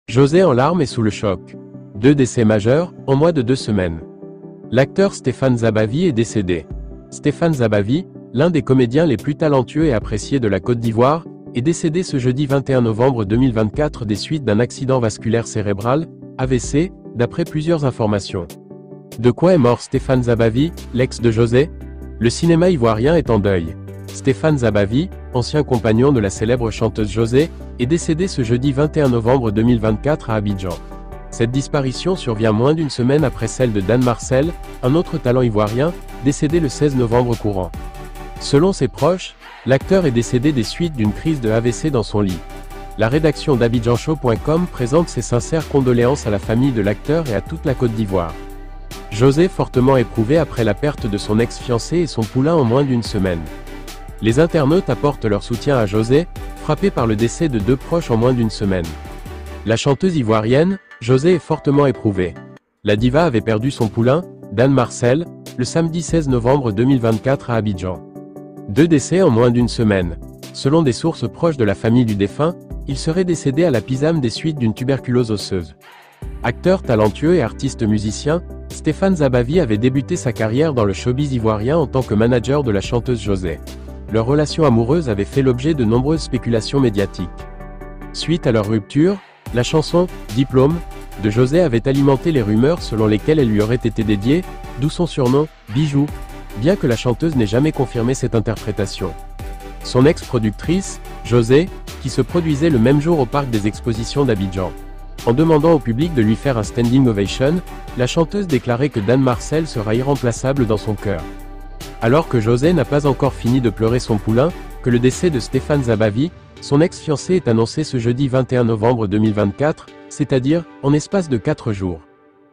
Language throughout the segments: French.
José en larmes et sous le choc. 2 décès majeurs, en moins de 2 semaines. L'acteur Stéphane Zabavi est décédé. Stéphane Zabavi, l'un des comédiens les plus talentueux et appréciés de la Côte d'Ivoire, est décédé ce jeudi 21 novembre 2024 des suites d'un accident vasculaire cérébral, AVC, d'après plusieurs informations. De quoi est mort Stéphane Zabavi, l'ex de José? Le cinéma ivoirien est en deuil. Stéphane Zabavi, ancien compagnon de la célèbre chanteuse José, est décédé ce jeudi 21 novembre 2024 à Abidjan. Cette disparition survient moins d'une semaine après celle de Dan Marcel, un autre talent ivoirien, décédé le 16 novembre courant. Selon ses proches, l'acteur est décédé des suites d'une crise de AVC dans son lit. La rédaction d'abidjanshow.com présente ses sincères condoléances à la famille de l'acteur et à toute la Côte d'Ivoire. José fortement éprouvé après la perte de son ex-fiancé et son poulain en moins d'une semaine. Les internautes apportent leur soutien à José, frappé par le décès de 2 proches en moins d'une semaine. La chanteuse ivoirienne, José est fortement éprouvée. La diva avait perdu son poulain, Dan Marcel, le samedi 16 novembre 2024 à Abidjan. 2 décès en moins d'une semaine. Selon des sources proches de la famille du défunt, il serait décédé à la Pisame des suites d'une tuberculose osseuse. Acteur talentueux et artiste musicien, Stéphane Zabavi avait débuté sa carrière dans le showbiz ivoirien en tant que manager de la chanteuse José. Leur relation amoureuse avait fait l'objet de nombreuses spéculations médiatiques. Suite à leur rupture, la chanson « Diplôme » de José avait alimenté les rumeurs selon lesquelles elle lui aurait été dédiée, d'où son surnom « Bijou », bien que la chanteuse n'ait jamais confirmé cette interprétation. Son ex-productrice, José, qui se produisait le même jour au parc des expositions d'Abidjan. En demandant au public de lui faire un standing ovation, la chanteuse déclarait que Dan Marcel sera irremplaçable dans son cœur. Alors que José n'a pas encore fini de pleurer son poulain, que le décès de Stéphane Zabavi, son ex-fiancé est annoncé ce jeudi 21 novembre 2024, c'est-à-dire, en espace de 4 jours.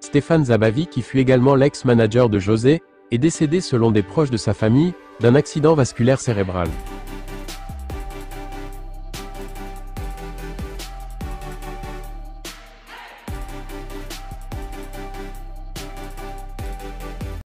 Stéphane Zabavi, qui fut également l'ex-manager de José, est décédé selon des proches de sa famille, d'un accident vasculaire cérébral.